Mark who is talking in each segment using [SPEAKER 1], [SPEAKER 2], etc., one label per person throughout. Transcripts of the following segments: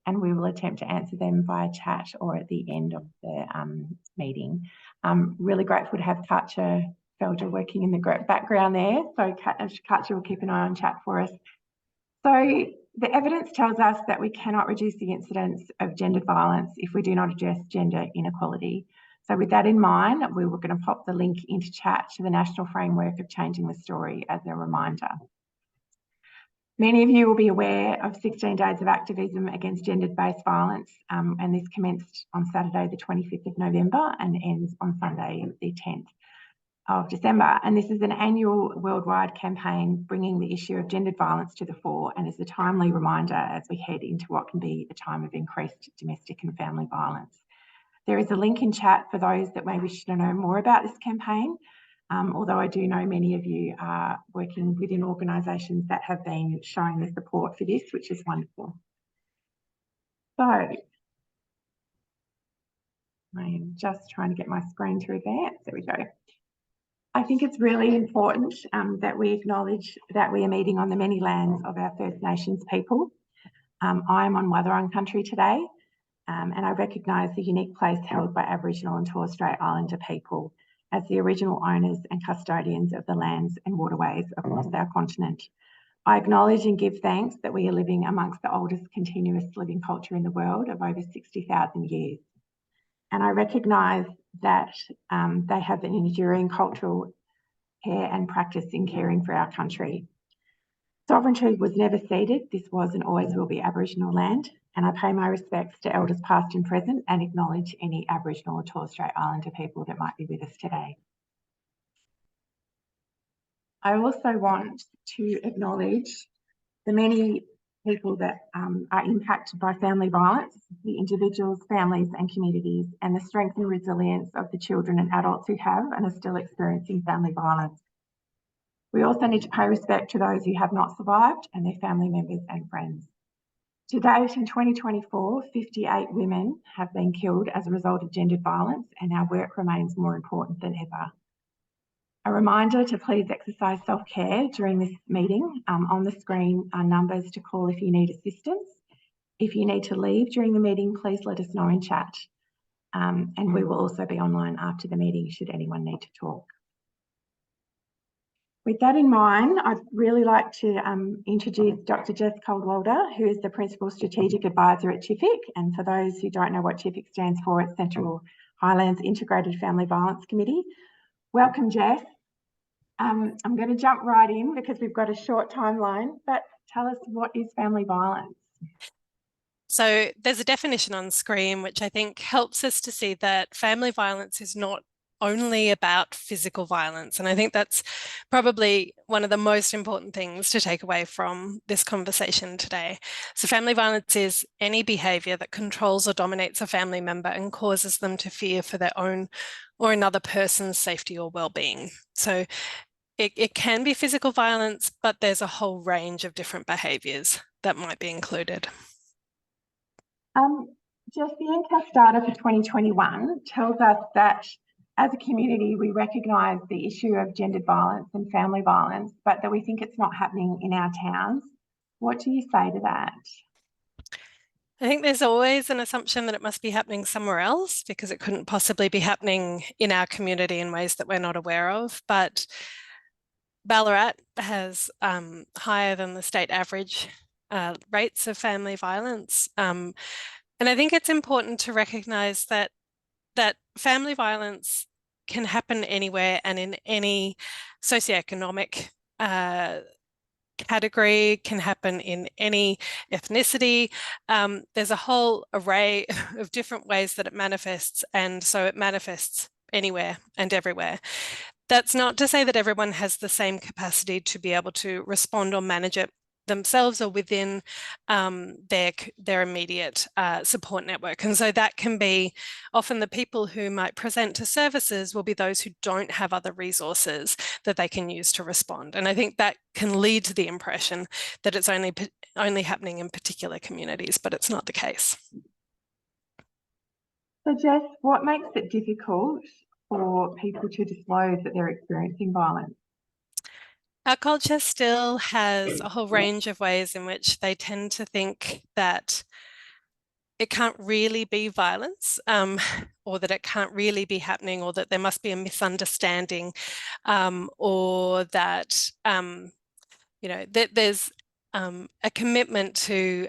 [SPEAKER 1] and we will attempt to answer them via chat or at the end of the meeting. Really grateful to have Katja Felger working in the background there. So Katja will keep an eye on chat for us. So the evidence tells us that we cannot reduce the incidence of gendered violence if we do not address gender inequality. So with that in mind, we were going to pop the link into chat to the National Framework of Changing the Story as a reminder. Many of you will be aware of 16 days of activism against gender-based violence, and this commenced on Saturday the 25th of November and ends on Sunday the 10th of December. And this is an annual worldwide campaign bringing the issue of gendered violence to the fore and is a timely reminder as we head into what can be a time of increased domestic and family violence. There is a link in chat for those that may wish to know more about this campaign, although I do know many of you are working within organisations that have been showing the support for this, which is wonderful. So I am just trying to get my screen to advance. There we go. I think it's really important that we acknowledge that we are meeting on the many lands of our First Nations people. I am on Wathaurong country today, and I recognise the unique place held by Aboriginal and Torres Strait Islander people as the original owners and custodians of the lands and waterways across our continent. I acknowledge and give thanks that we are living amongst the oldest continuous living culture in the world of over 60,000 years. And I recognise that they have an enduring cultural care and practice in caring for our country. Sovereignty was never ceded. This was and always will be Aboriginal land, and I pay my respects to Elders past and present and acknowledge any Aboriginal or Torres Strait Islander people that might be with us today. I also want to acknowledge the many people that are impacted by family violence, the individuals, families and communities, and the strength and resilience of the children and adults who have and are still experiencing family violence. We also need to pay respect to those who have not survived and their family members and friends. To date, in 2024, 58 women have been killed as a result of gendered violence, and our work remains more important than ever. A reminder to please exercise self-care during this meeting. On the screen are numbers to call if you need assistance. If you need to leave during the meeting, please let us know in chat. And we will also be online after the meeting should anyone need to talk. With that in mind, I'd really like to introduce Dr. Jess Coldwalder, who is the Principal Strategic Advisor at TIFIC. And for those who don't know what TIFIC stands for, it's Central Highlands Integrated Family Violence Committee. Welcome, Jess. I'm going to jump right in because we've got a short timeline, but tell us, what is family violence?
[SPEAKER 2] So there's a definition on screen which I think helps us to see that family violence is not only about physical violence. And I think that's probably one of the most important things to take away from this conversation today. So family violence is any behaviour that controls or dominates a family member and causes them to fear for their own or another person's safety or well-being. So it can be physical violence, but there's a whole range of different behaviours that might be included.
[SPEAKER 1] Jess, the NCAS data for 2021 tells us that as a community, we recognise the issue of gendered violence and family violence, but that we think it's not happening in our towns. What do you say to that?
[SPEAKER 2] I think there's always an assumption that it must be happening somewhere else because it couldn't possibly be happening in our community in ways that we're not aware of. But Ballarat has higher than the state average rates of family violence. And I think it's important to recognise that family violence can happen anywhere and in any socioeconomic category, can happen in any ethnicity. There's a whole array of different ways that it manifests, and so it manifests anywhere and everywhere. That's not to say that everyone has the same capacity to be able to respond or manage it themselves or within their immediate support network. And so that can be often the people who might present to services will be those who don't have other resources that they can use to respond. And I think that can lead to the impression that it's only happening in particular communities, but it's not the case.
[SPEAKER 1] So Jess, what makes it difficult for people to disclose that they're experiencing violence?
[SPEAKER 2] Our culture still has a whole range of ways in which they tend to think that it can't really be violence, or that it can't really be happening, or that there must be a misunderstanding, or that that there's a commitment to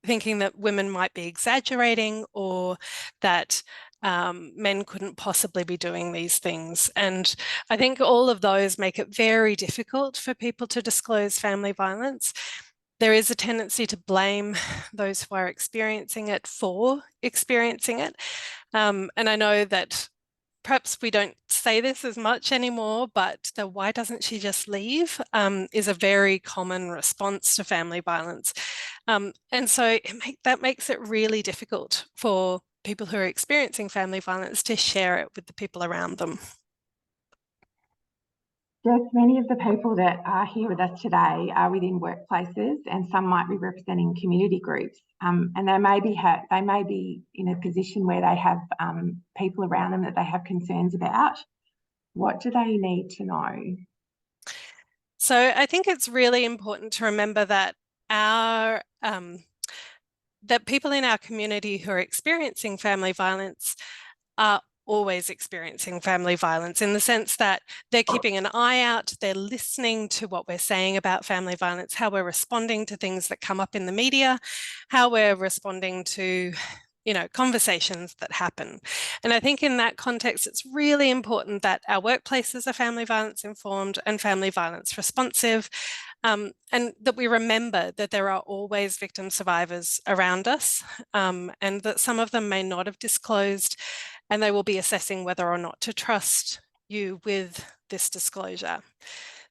[SPEAKER 2] thinking that women might be exaggerating, or that men couldn't possibly be doing these things. And I think all of those make it very difficult for people to disclose family violence. There is a tendency to blame those who are experiencing it for experiencing it. And I know that perhaps we don't say this as much anymore, but the "why doesn't she just leave" is a very common response to family violence. And so that makes it really difficult for people who are experiencing family violence to share it with the people around them.
[SPEAKER 1] Jess, many of the people that are here with us today are within workplaces, and some might be representing community groups, and they may be in a position where they have people around them that they have concerns about. What do they need to know?
[SPEAKER 2] So I think it's really important to remember that that people in our community who are experiencing family violence are always experiencing family violence, in the sense that they're keeping an eye out, they're listening to what we're saying about family violence, how we're responding to things that come up in the media, how we're responding to conversations that happen. And I think in that context, it's really important that our workplaces are family violence informed and family violence responsive, and that we remember that there are always victim survivors around us, and that some of them may not have disclosed, and they will be assessing whether or not to trust you with this disclosure.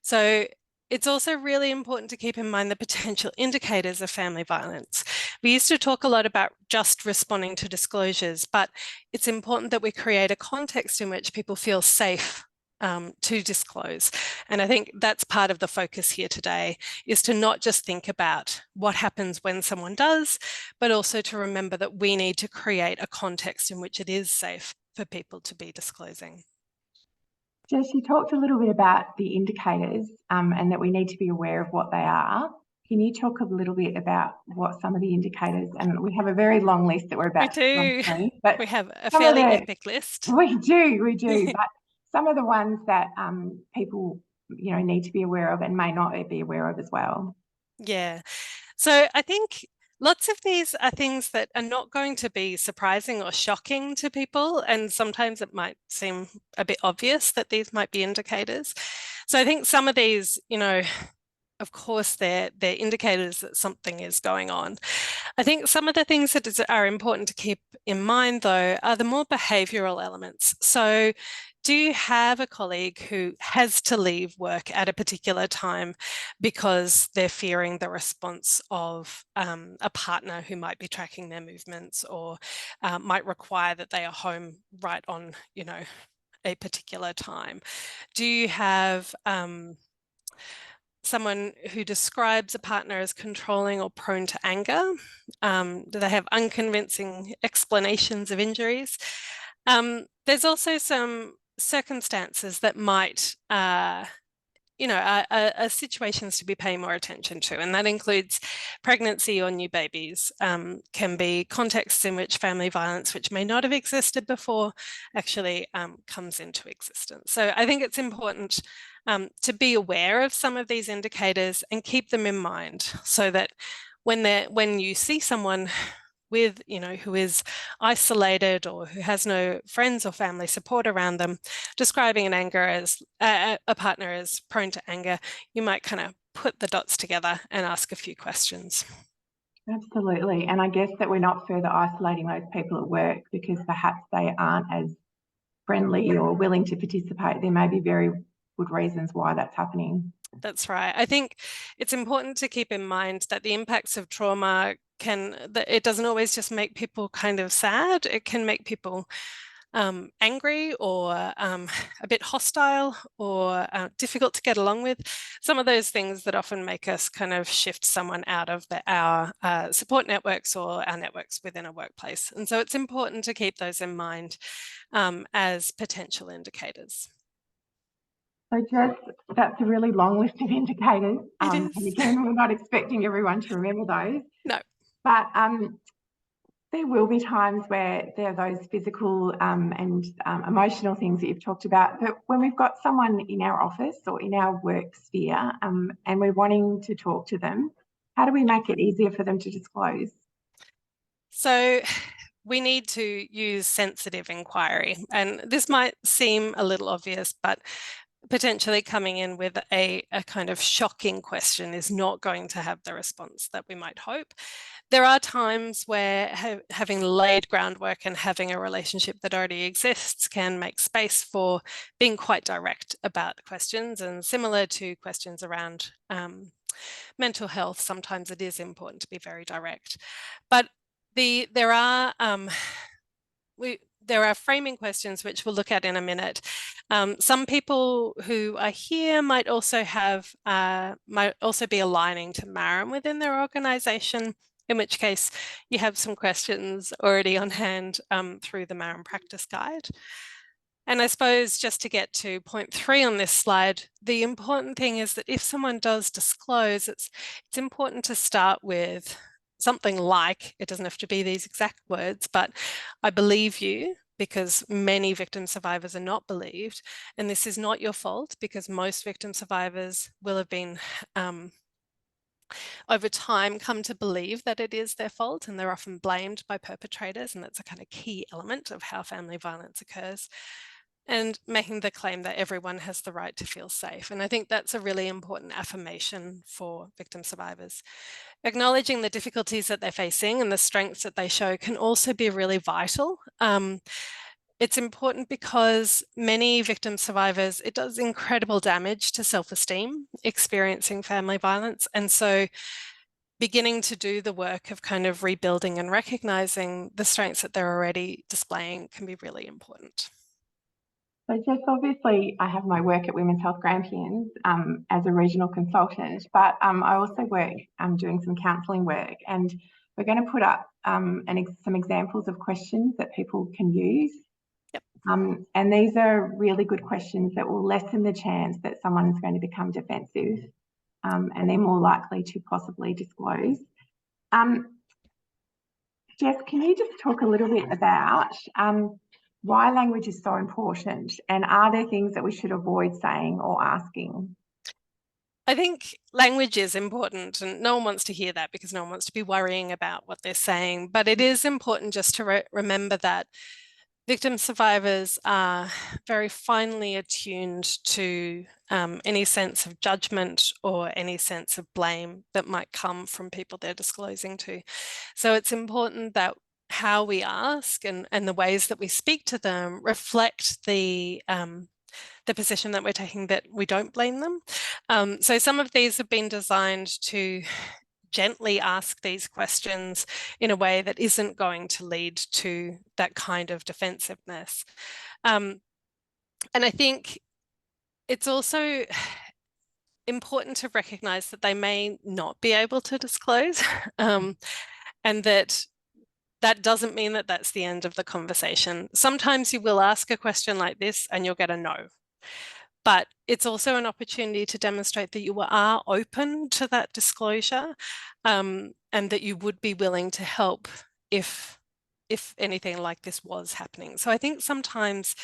[SPEAKER 2] So it's also really important to keep in mind the potential indicators of family violence. We used to talk a lot about just responding to disclosures, but it's important that we create a context in which people feel safe to disclose. And I think that's part of the focus here today, is to not just think about what happens when someone does, but also to remember that we need to create a context in which it is safe for people to be disclosing.
[SPEAKER 1] Jess, you talked a little bit about the indicators and that we need to be aware of what they are. Can you talk a little bit about what some of the indicators, and we have a very long list that we're about to run through, but
[SPEAKER 2] we have a fairly epic list.
[SPEAKER 1] We do, but some of the ones that people need to be aware of and may not be aware of as well.
[SPEAKER 2] Yeah, so I think lots of these are things that are not going to be surprising or shocking to people, and sometimes it might seem a bit obvious that these might be indicators. So I think some of these, of course, they're indicators that something is going on. I think some of the things that are important to keep in mind, though, are the more behavioural elements. So do you have a colleague who has to leave work at a particular time because they're fearing the response of a partner who might be tracking their movements, or might require that they are home right on, a particular time? Do you have someone who describes a partner as controlling or prone to anger? Do they have unconvincing explanations of injuries? There's also some circumstances that might are situations to be paying more attention to, and that includes pregnancy or new babies. Can be contexts in which family violence, which may not have existed before, actually comes into existence. So I think it's important to be aware of some of these indicators and keep them in mind, so that when you see someone with, who is isolated or who has no friends or family support around them, describing an anger as a partner as prone to anger, you might kind of put the dots together and ask a few questions.
[SPEAKER 1] Absolutely. And I guess that we're not further isolating those people at work because perhaps they aren't as friendly or willing to participate. There may be very good reasons why that's happening.
[SPEAKER 2] That's right. I think it's important to keep in mind that the impacts of trauma it doesn't always just make people kind of sad. It can make people angry, or a bit hostile, or difficult to get along with. Some of those things that often make us kind of shift someone out of our support networks or our networks within a workplace. And so it's important to keep those in mind as potential indicators.
[SPEAKER 1] So Jess, that's a really long list of indicators.
[SPEAKER 2] It is.
[SPEAKER 1] And again, we're not expecting everyone to remember those.
[SPEAKER 2] No.
[SPEAKER 1] But There will be times where there are those physical and emotional things that you've talked about. But when we've got someone in our office or in our work sphere and we're wanting to talk to them, how do we make it easier for them to disclose?
[SPEAKER 2] So we need to use sensitive inquiry. And this might seem a little obvious, but potentially coming in with a kind of shocking question is not going to have the response that we might hope. There are times where having laid groundwork and having a relationship that already exists can make space for being quite direct about questions, and similar to questions around mental health, sometimes it is important to be very direct. But there are framing questions which we'll look at in a minute. Some people who are here might also be aligning to MARAM within their organisation, in which case you have some questions already on hand through the MARAM practice guide. And I suppose just to get to point 3 on this slide, the important thing is that if someone does disclose, it's important to start with something like, it doesn't have to be these exact words, but I believe you, because many victim survivors are not believed. And this is not your fault, because most victim survivors will have been over time come to believe that it is their fault, and they're often blamed by perpetrators. And that's a kind of key element of how family violence occurs. And making the claim that everyone has the right to feel safe. And I think that's a really important affirmation for victim survivors. Acknowledging the difficulties that they're facing and the strengths that they show can also be really vital. It's important because many victim survivors, it does incredible damage to self-esteem experiencing family violence. And so beginning to do the work of kind of rebuilding and recognizing the strengths that they're already displaying can be really important.
[SPEAKER 1] So Jess, obviously I have my work at Women's Health Grampians as a regional consultant, but I also work doing some counselling work, and we're going to put up some examples of questions that people can use.
[SPEAKER 2] Yep.
[SPEAKER 1] And these are really good questions that will lessen the chance that someone is going to become defensive and they're more likely to possibly disclose. Jess, can you just talk a little bit about why language is so important, and are there things that we should avoid saying or asking?
[SPEAKER 2] I think language is important, and no one wants to hear that because no one wants to be worrying about what they're saying. But it is important just to remember that victim survivors are very finely attuned to any sense of judgment or any sense of blame that might come from people they're disclosing to. So it's important that how we ask and the ways that we speak to them reflect the position that we're taking, that we don't blame them. So some of these have been designed to gently ask these questions in a way that isn't going to lead to that kind of defensiveness. And I think it's also important to recognize that they may not be able to disclose, and that doesn't mean that that's the end of the conversation. Sometimes you will ask a question like this and you'll get a no. But it's also an opportunity to demonstrate that you are open to that disclosure, and that you would be willing to help if anything like this was happening. So I think sometimes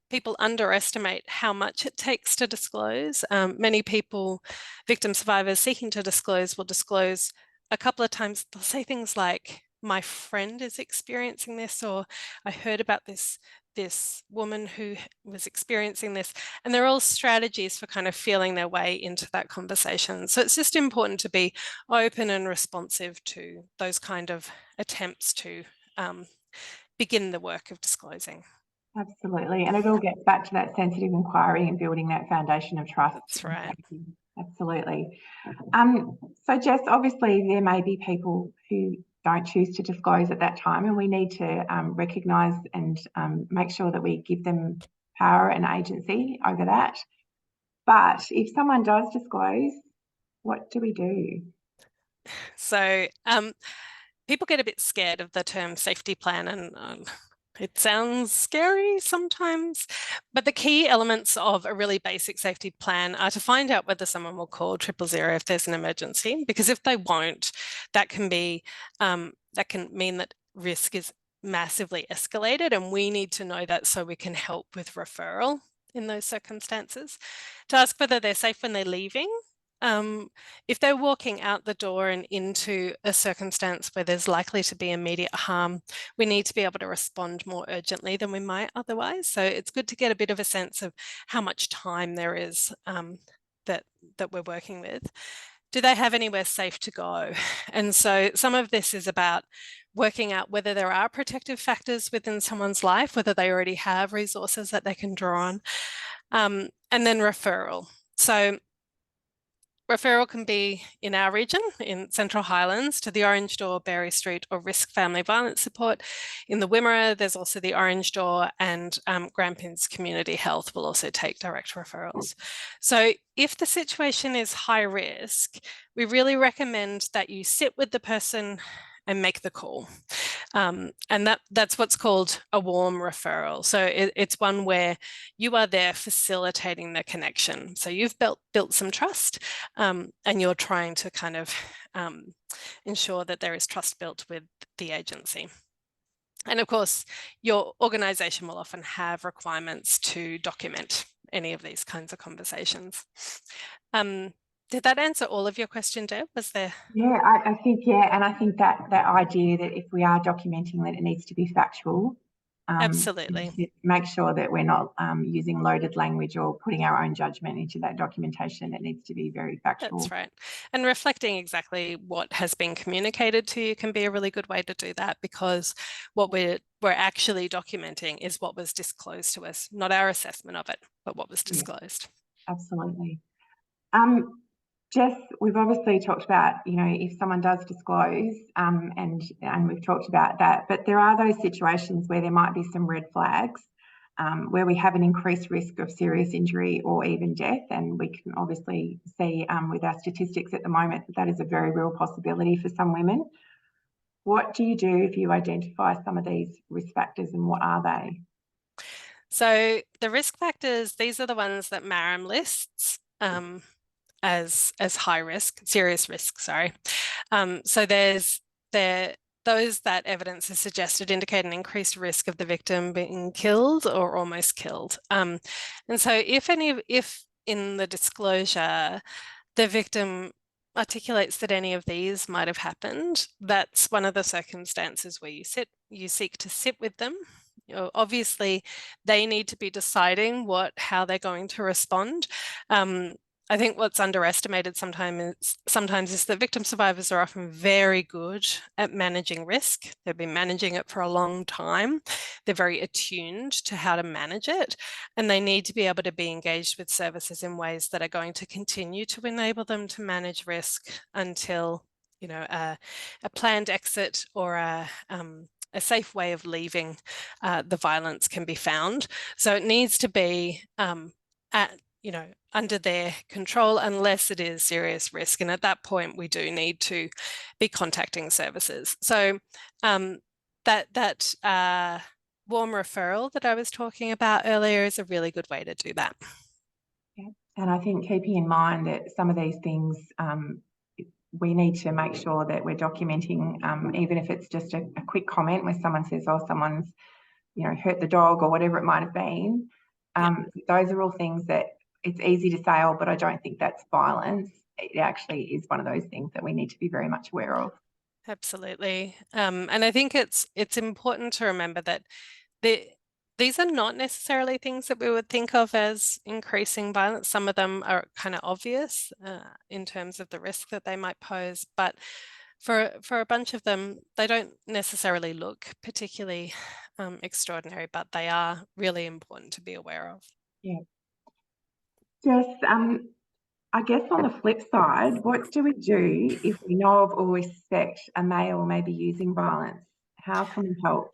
[SPEAKER 2] people underestimate how much it takes to disclose. Many people, victim survivors seeking to disclose, will disclose a couple of times. They'll say things like, my friend is experiencing this, or I heard about this woman who was experiencing this. And they're all strategies for kind of feeling their way into that conversation. So it's just important to be open and responsive to those kind of attempts to begin the work of disclosing.
[SPEAKER 1] Absolutely. And it all gets back to that sensitive inquiry and building that foundation of trust.
[SPEAKER 2] That's right.
[SPEAKER 1] Absolutely. So Jess, obviously there may be people who don't choose to disclose at that time, and we need to recognise and make sure that we give them power and agency over that. But if someone does disclose, what do we do?
[SPEAKER 2] So people get a bit scared of the term safety plan, and it sounds scary sometimes, but the key elements of a really basic safety plan are to find out whether someone will call 000 if there's an emergency, because if they won't, that can mean that risk is massively escalated, and we need to know that so we can help with referral in those circumstances. To ask whether they're safe when they're leaving. If they're walking out the door and into a circumstance where there's likely to be immediate harm, we need to be able to respond more urgently than we might otherwise. So it's good to get a bit of a sense of how much time there is that we're working with. Do they have anywhere safe to go? And so some of this is about working out whether there are protective factors within someone's life, whether they already have resources that they can draw on, and then referral. So referral can be in our region, in Central Highlands, to the Orange Door, Berry Street, or Risk Family Violence Support. In the Wimmera, there's also the Orange Door, and Grampians Community Health will also take direct referrals. So if the situation is high risk, we really recommend that you sit with the person and make the call. And that's what's called a warm referral. So it's one where you are there facilitating the connection. So you've built some trust, and you're trying to kind of ensure that there is trust built with the agency. And of course, your organisation will often have requirements to document any of these kinds of conversations. Did that answer all of your question, Deb? Was there?
[SPEAKER 1] Yeah, I think, yeah, and I think that idea that if we are documenting that it needs to be factual.
[SPEAKER 2] Absolutely.
[SPEAKER 1] Make sure that we're not using loaded language or putting our own judgment into that documentation. It needs to be very factual.
[SPEAKER 2] That's right. And reflecting exactly what has been communicated to you can be a really good way to do that, because what we're actually documenting is what was disclosed to us, not our assessment of it, but what was disclosed.
[SPEAKER 1] Yeah, absolutely. Jess, we've obviously talked about, if someone does disclose, and we've talked about that, but there are those situations where there might be some red flags, where we have an increased risk of serious injury or even death. And we can obviously see with our statistics at the moment that is a very real possibility for some women. What do you do if you identify some of these risk factors, and what are they?
[SPEAKER 2] So the risk factors, these are the ones that Maram lists as high risk, serious risk, sorry. So there's those that evidence has suggested indicate an increased risk of the victim being killed or almost killed. And so if in the disclosure, the victim articulates that any of these might have happened, that's one of the circumstances where you seek to sit with them. Obviously, they need to be deciding how they're going to respond. I think what's underestimated sometimes is that victim survivors are often very good at managing risk. They've been managing it for a long time. They're very attuned to how to manage it, and they need to be able to be engaged with services in ways that are going to continue to enable them to manage risk until, a planned exit or a safe way of leaving the violence can be found. So it needs to be under their control, unless it is serious risk. And at that point, we do need to be contacting services. So that warm referral that I was talking about earlier is a really good way to do that.
[SPEAKER 1] Yeah. And I think keeping in mind that some of these things, we need to make sure that we're documenting, even if it's just a quick comment where someone says, oh, someone's, hurt the dog or whatever it might have been. Those are all things that it's easy to say, oh, but I don't think that's violence. It actually is one of those things that we need to be very much aware of.
[SPEAKER 2] Absolutely. And I think it's important to remember that these are not necessarily things that we would think of as increasing violence. Some of them are kind of obvious in terms of the risk that they might pose, but for a bunch of them, they don't necessarily look particularly extraordinary, but they are really important to be aware of.
[SPEAKER 1] Yeah. Just, I guess on the flip side, what do we do if we know of or suspect a male may be using violence? How can we help?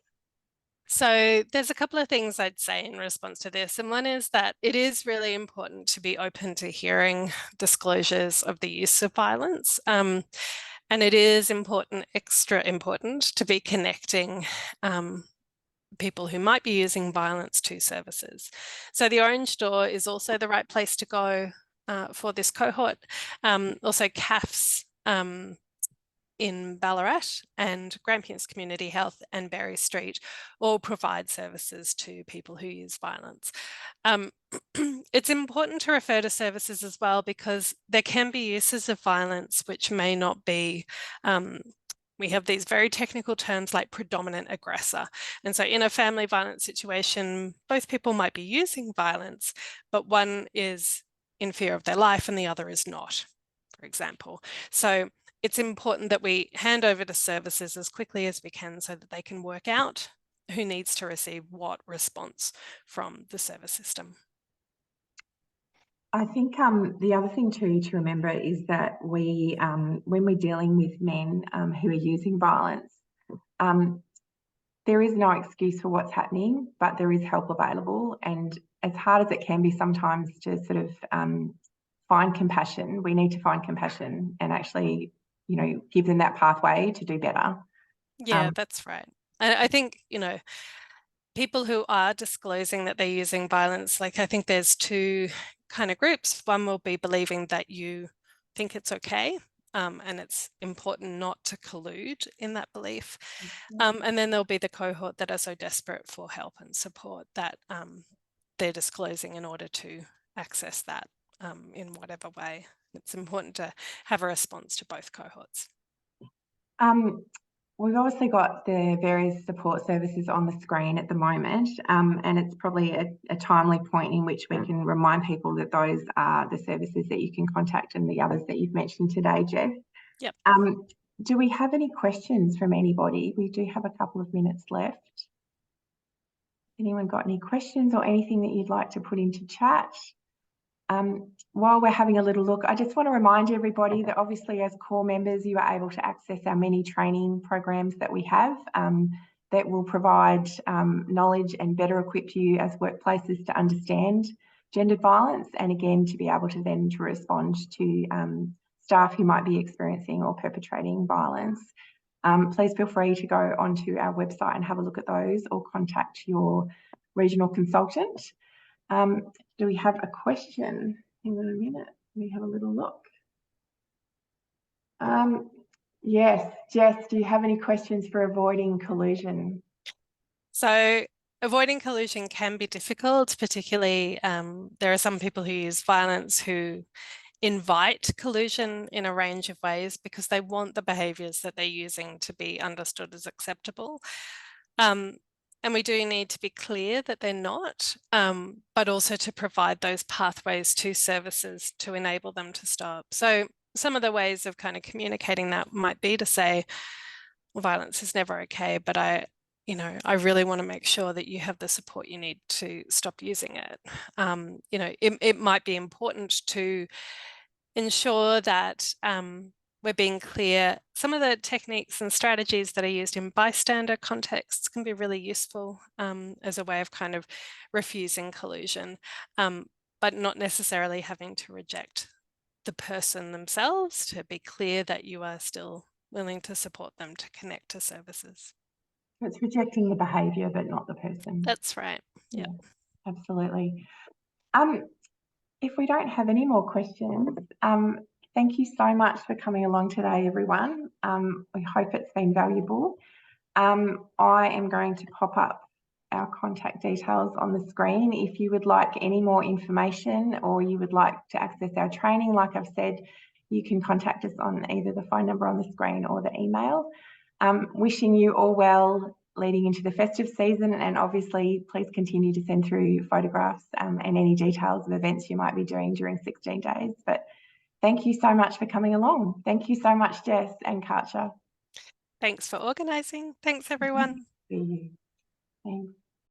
[SPEAKER 2] So there's a couple of things I'd say in response to this. And one is that it is really important to be open to hearing disclosures of the use of violence. And it is extra important to be connecting people who might be using violence to services. So the Orange Door is also the right place to go for this cohort. Also CAF's in Ballarat, and Grampians Community Health and Berry Street all provide services to people who use violence. It's important to refer to services as well, because there can be uses of violence which may not be we have these very technical terms like predominant aggressor. And so in a family violence situation, both people might be using violence, but one is in fear of their life and the other is not, for example. So it's important that we hand over to services as quickly as we can so that they can work out who needs to receive what response from the service system.
[SPEAKER 1] I think the other thing too to remember is that we, when we're dealing with men who are using violence, there is no excuse for what's happening, but there is help available. And as hard as it can be sometimes to sort of find compassion, we need to find compassion and actually, you know, give them that pathway to do better.
[SPEAKER 2] Yeah, that's right. I think, you know, people who are disclosing that they're using violence, like I think there's two kind of groups. One will be believing that you think it's okay, and it's important not to collude in that belief. And then there'll be the cohort that are so desperate for help and support that they're disclosing in order to access that in whatever way. It's important to have a response to both cohorts.
[SPEAKER 1] We've obviously got the various support services on the screen at the moment, and it's probably a timely point in which we can remind people that those are the services that you can contact and the others that you've mentioned today, Jeff.
[SPEAKER 2] Yep.
[SPEAKER 1] Do we have any questions from anybody? We do have a couple of minutes left. Anyone got any questions or anything that you'd like to put into chat? While we're having a little look, I just want to remind everybody that obviously as CoRE members, you are able to access our many training programs that we have that will provide knowledge and better equip you as workplaces to understand gendered violence, and again, to be able to then to respond to staff who might be experiencing or perpetrating violence. Please feel free to go onto our website and have a look at those, or contact your regional consultant. Do we have a question? Hang on a minute. Let me have a little look. Yes, Jess, do you have any questions for avoiding collusion?
[SPEAKER 2] So avoiding collusion can be difficult, particularly there are some people who use violence who invite collusion in a range of ways because they want the behaviours that they're using to be understood as acceptable. And we do need to be clear that they're not, but also to provide those pathways to services to enable them to stop. So some of the ways of kind of communicating that might be to say, well, violence is never okay, but I really want to make sure that you have the support you need to stop using it. It might be important to ensure that we're being clear. Some of the techniques and strategies that are used in bystander contexts can be really useful as a way of kind of refusing collusion, but not necessarily having to reject the person themselves, to be clear that you are still willing to support them to connect to services.
[SPEAKER 1] It's rejecting the behaviour, but not the person.
[SPEAKER 2] That's right. Yeah.
[SPEAKER 1] Absolutely. If we don't have any more questions, thank you so much for coming along today, everyone. We hope it's been valuable. I am going to pop up our contact details on the screen. If you would like any more information or you would like to access our training, like I've said, you can contact us on either the phone number on the screen or the email. Wishing you all well leading into the festive season, and obviously please continue to send through photographs and any details of events you might be doing during 16 days. But thank you so much for coming along. Thank you so much, Jess and Karcher.
[SPEAKER 2] Thanks for organising. Thanks, everyone.
[SPEAKER 1] See you. Thanks.